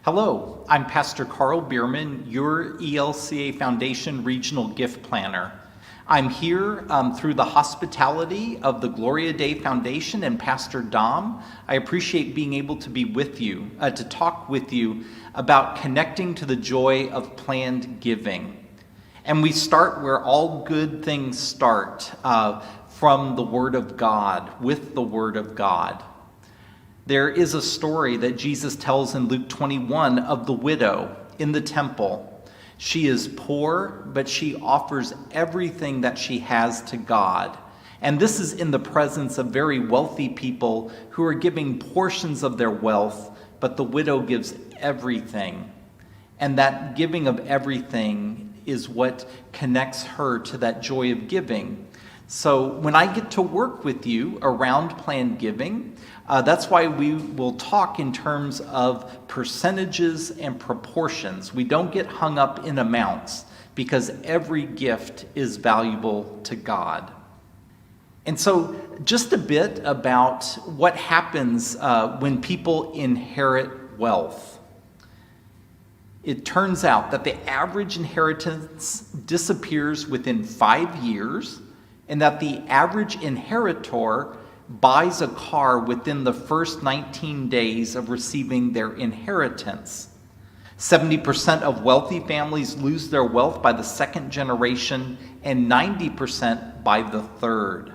Hello, I'm Pastor Karl Biermann, your ELCA Foundation Regional Gift Planner. I'm here through the hospitality of the Gloria Dei Foundation and Pastor Dom. I appreciate being able to be with you, to talk with you about connecting to the joy of planned giving. And we start where all good things start, from the Word of God, with the Word of God. There is a story that Jesus tells in Luke 21 of the widow in the temple. She is poor, but she offers everything that she has to God. And this is in the presence of very wealthy people who are giving portions of their wealth, but the widow gives everything. And that giving of everything is what connects her to that joy of giving. So when I get to work with you around planned giving, that's why we will talk in terms of percentages and proportions. We don't get hung up in amounts because every gift is valuable to God. And so just a bit about what happens when people inherit wealth. It turns out that the average inheritance disappears within 5 years, and that the average inheritor buys a car within the first 19 days of receiving their inheritance. 70% of wealthy families lose their wealth by the second generation and 90% by the third.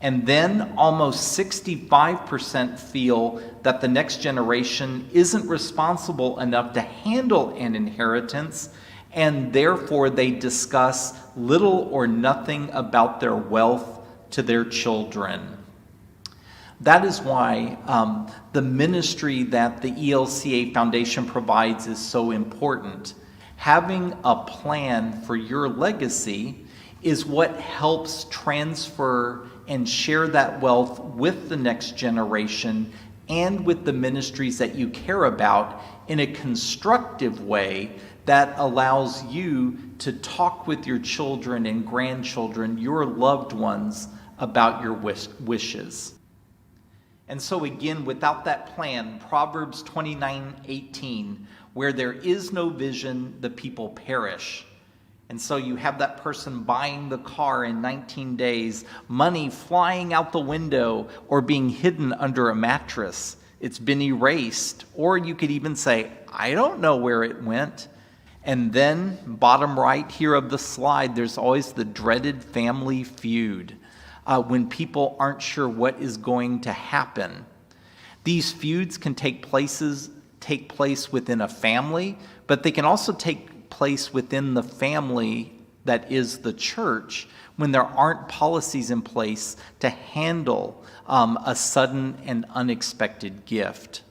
And then almost 65% feel that the next generation isn't responsible enough to handle an inheritance, and therefore they discuss little or nothing about their wealth to their children. That is why the ministry that the ELCA Foundation provides is so important. Having a plan for your legacy is what helps transfer and share that wealth with the next generation and with the ministries that you care about in a constructive way that allows you to talk with your children and grandchildren, your loved ones, about your wishes. And so again, without that plan, Proverbs 29:18, where there is no vision, the people perish. And so you have that person buying the car in 19 days, money flying out the window or being hidden under a mattress. It's been erased. Or you could even say, I don't know where it went. And then, bottom right here of the slide, there's always the dreaded family feud. When people aren't sure what is going to happen. These feuds can take place within a family, but they can also take place within the family that is the church when there aren't policies in place to handle a sudden and unexpected gift.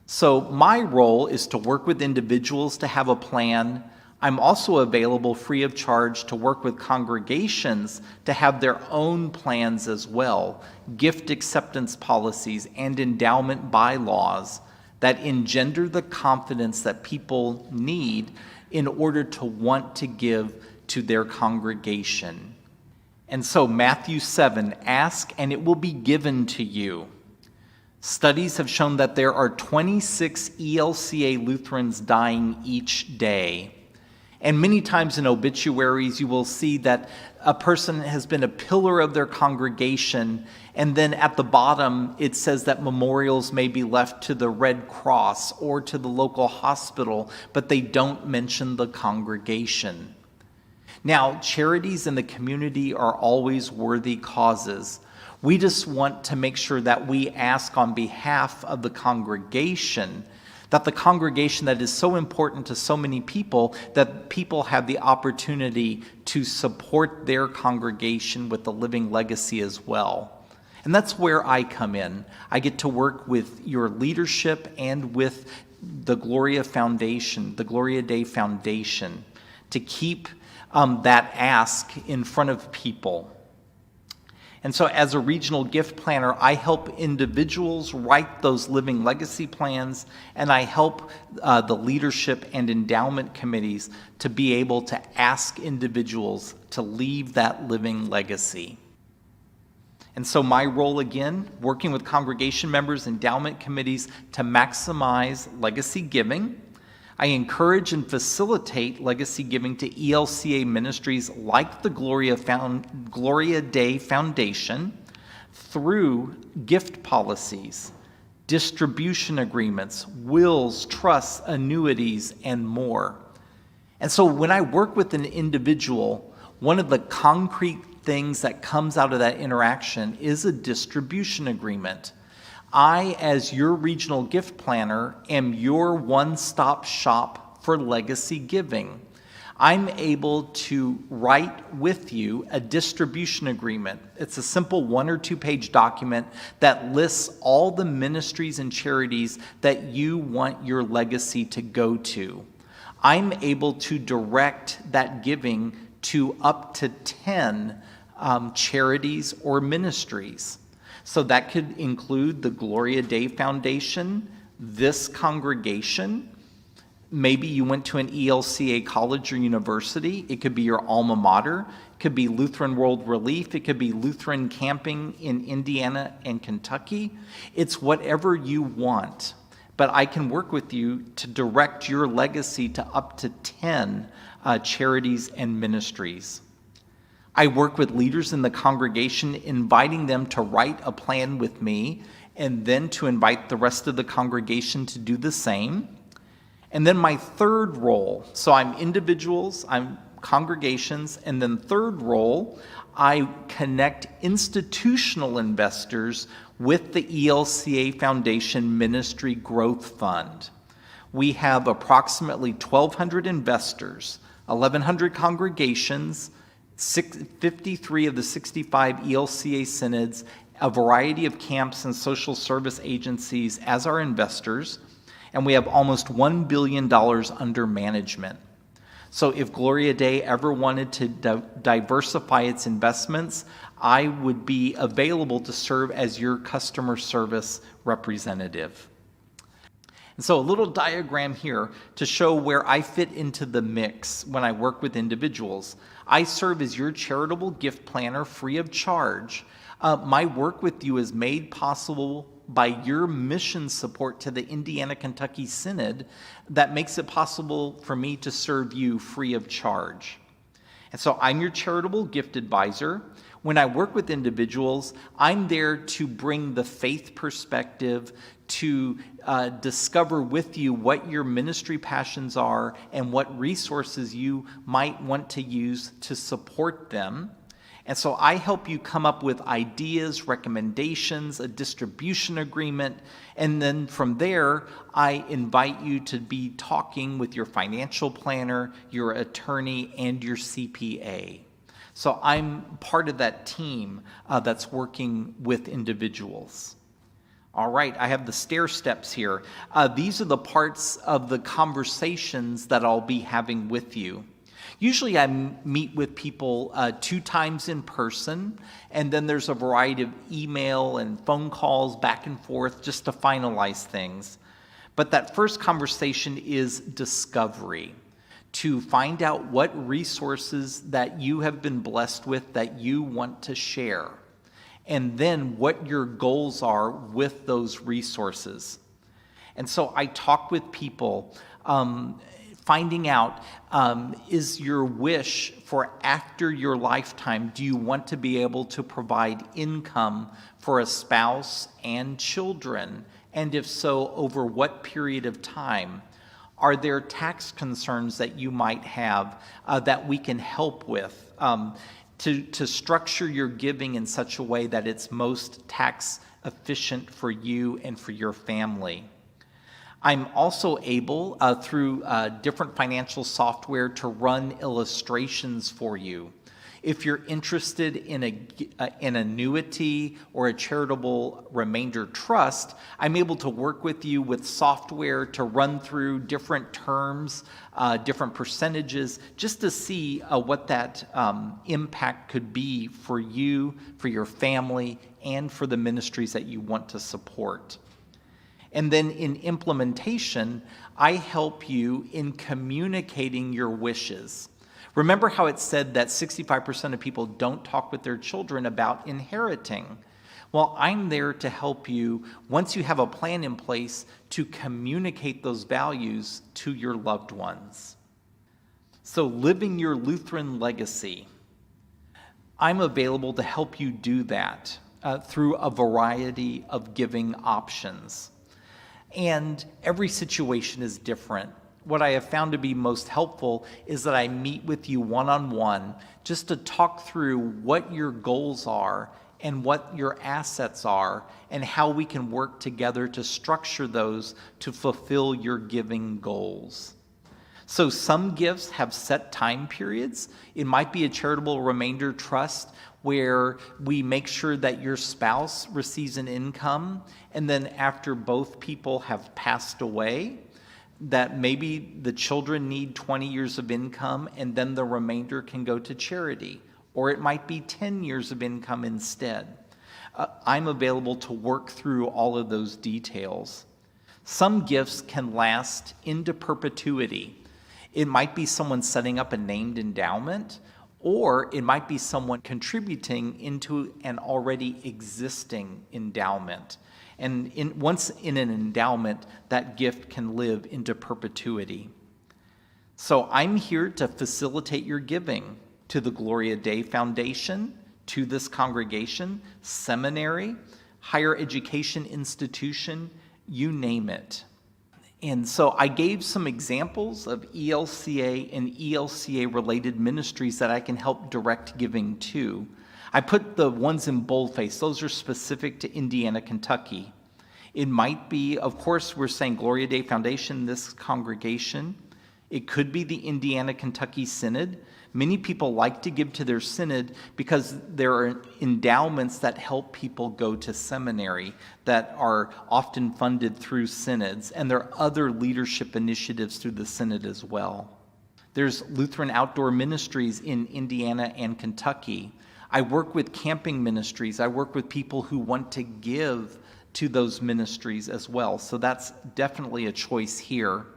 So my role is to work with individuals to have a plan. I'm also available free of charge to work with congregations to have their own plans as well, gift acceptance policies and endowment bylaws that engender the confidence that people need in order to want to give to their congregation. And so Matthew 7, ask and it will be given to you. Studies have shown that there are 26 ELCA Lutherans dying each day. And many times in obituaries, you will see that a person has been a pillar of their congregation, and then at the bottom, it says that memorials may be left to the Red Cross or to the local hospital, but they don't mention the congregation. Now, charities in the community are always worthy causes. We just want to make sure that we ask on behalf of the congregation, that the congregation that is so important to so many people, that people have the opportunity to support their congregation with the living legacy as well. And that's where I come in. I get to work with your leadership and with the Gloria Foundation, the Gloria Dei Foundation, to keep that ask in front of people. And so as a regional gift planner, I help individuals write those living legacy plans, and I help the leadership and endowment committees to be able to ask individuals to leave that living legacy. And so my role, again, working with congregation members, endowment committees to maximize legacy giving. I encourage and facilitate legacy giving to ELCA ministries like the Gloria Dei Foundation through gift policies, distribution agreements, wills, trusts, annuities, and more. And so when I work with an individual, one of the concrete things that comes out of that interaction is a distribution agreement. I, as your regional gift planner, am your one-stop shop for legacy giving. I'm able to write with you a distribution agreement. It's a simple 1 or 2 page document that lists all the ministries and charities that you want your legacy to go to. I'm able to direct that giving to up to 10 charities or ministries. So that could include the Gloria Dei Foundation, this congregation. Maybe you went to an ELCA college or university. It could be your alma mater. It could be Lutheran World Relief. It could be Lutheran Camping in Indiana and Kentucky. It's whatever you want. But I can work with you to direct your legacy to up to 10 charities and ministries. I work with leaders in the congregation, inviting them to write a plan with me, and then to invite the rest of the congregation to do the same. And then my third role, so I'm individuals, I'm congregations, and then third role, I connect institutional investors with the ELCA Foundation Ministry Growth Fund. We have approximately 1,200 investors, 1,100 congregations, 53 of the 65 ELCA synods, a variety of camps and social service agencies as our investors, and we have almost $1 billion under management. So if Gloria Dei ever wanted to diversify its investments, I would be available to serve as your customer service representative. And so a little diagram here to show where I fit into the mix when I work with individuals. I serve as your charitable gift planner free of charge. My work with you is made possible by your mission support to the Indiana-Kentucky Synod that makes it possible for me to serve you free of charge. And so I'm your charitable gift advisor. When I work with individuals, I'm there to bring the faith perspective, to discover with you what your ministry passions are and what resources you might want to use to support them. And so I help you come up with ideas, recommendations, a distribution agreement, and then from there, I invite you to be talking with your financial planner, your attorney, and your CPA. So I'm part of that team that's working with individuals. All right, I have the stair steps here. These are the parts of the conversations that I'll be having with you. Usually I meet with people 2 times in person, and then there's a variety of email and phone calls back and forth just to finalize things. But that first conversation is discovery, to find out what resources that you have been blessed with that you want to share, and then what your goals are with those resources. And so I talk with people, finding out, is your wish for after your lifetime, do you want to be able to provide income for a spouse and children? And if so, over what period of time? Are there tax concerns that you might have that we can help with to structure your giving in such a way that it's most tax efficient for you and for your family? I'm also able, through different financial software, to run illustrations for you. If you're interested in an annuity or a charitable remainder trust, I'm able to work with you with software to run through different terms, different percentages, just to see what that impact could be for you, for your family, and for the ministries that you want to support. And then in implementation, I help you in communicating your wishes. Remember how it said that 65% of people don't talk with their children about inheriting? Well, I'm there to help you, once you have a plan in place, to communicate those values to your loved ones. So, living your Lutheran legacy. I'm available to help you do that through a variety of giving options. And every situation is different. What I have found to be most helpful is that I meet with you one-on-one just to talk through what your goals are and what your assets are and how we can work together to structure those to fulfill your giving goals. So some gifts have set time periods. It might be a charitable remainder trust where we make sure that your spouse receives an income, and then after both people have passed away, that maybe the children need 20 years of income and then the remainder can go to charity. Or it might be 10 years of income instead. I'm available to work through all of those details. Some gifts can last into perpetuity. It might be someone setting up a named endowment, or it might be someone contributing into an already existing endowment. And once in an endowment, that gift can live into perpetuity. So I'm here to facilitate your giving to the Gloria Dei Foundation, to this congregation, seminary, higher education institution, you name it. And so I gave some examples of ELCA and ELCA-related ministries that I can help direct giving to. I put the ones in boldface. Those are specific to Indiana, Kentucky. It might be, of course, we're saying Gloria Dei Foundation, this congregation. It could be the Indiana, Kentucky Synod. Many people like to give to their synod because there are endowments that help people go to seminary that are often funded through synods, and there are other leadership initiatives through the synod as well. There's Lutheran Outdoor Ministries in Indiana and Kentucky. I work with camping ministries. I work with people who want to give to those ministries as well. So that's definitely a choice here.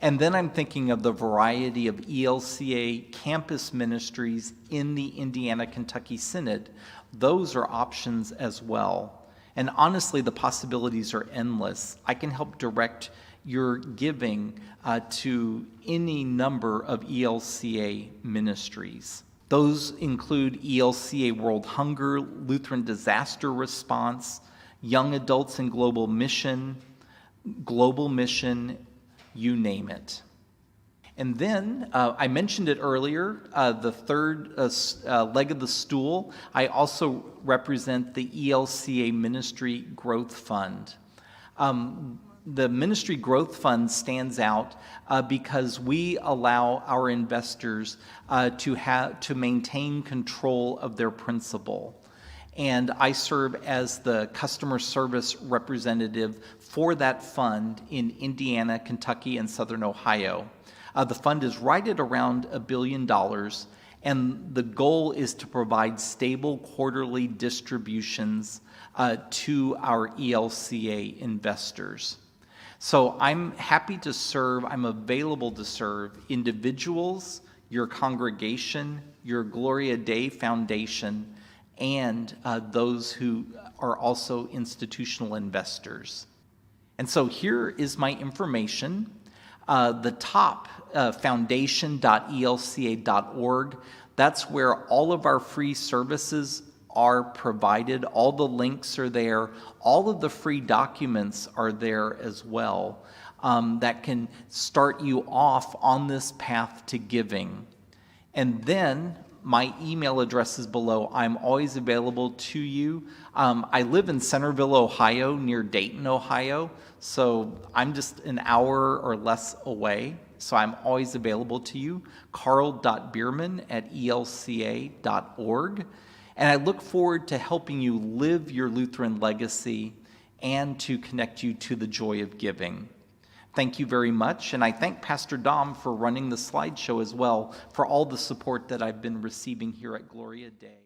And then I'm thinking of the variety of ELCA campus ministries in the Indiana-Kentucky Synod. Those are options as well. And honestly, the possibilities are endless. I can help direct your giving to any number of ELCA ministries. Those include ELCA World Hunger, Lutheran Disaster Response, Young Adults in Global Mission, you name it. And then, I mentioned it earlier, the third leg of the stool, I also represent the ELCA Ministry Growth Fund. The Ministry Growth Fund stands out because we allow our investors to maintain control of their principal. And I serve as the customer service representative for that fund in Indiana, Kentucky, and Southern Ohio. The fund is right at around $1 billion, and the goal is to provide stable quarterly distributions to our ELCA investors. So I'm happy to serve, I'm available to serve individuals, your congregation, your Gloria Dei Foundation, and those who are also institutional investors. And so here is my information. The top, foundation.elca.org, that's where all of our free services are provided. All the links are there. All of the free documents are there as well that can start you off on this path to giving. And then my email address is below. I'm always available to you. I live in Centerville, Ohio, near Dayton, Ohio. So I'm just an hour or less away. So I'm always available to you. karl.biermann@elca.org. And I look forward to helping you live your Lutheran legacy and to connect you to the joy of giving. Thank you very much, and I thank Pastor Dom for running the slideshow as well, for all the support that I've been receiving here at Gloria Dei.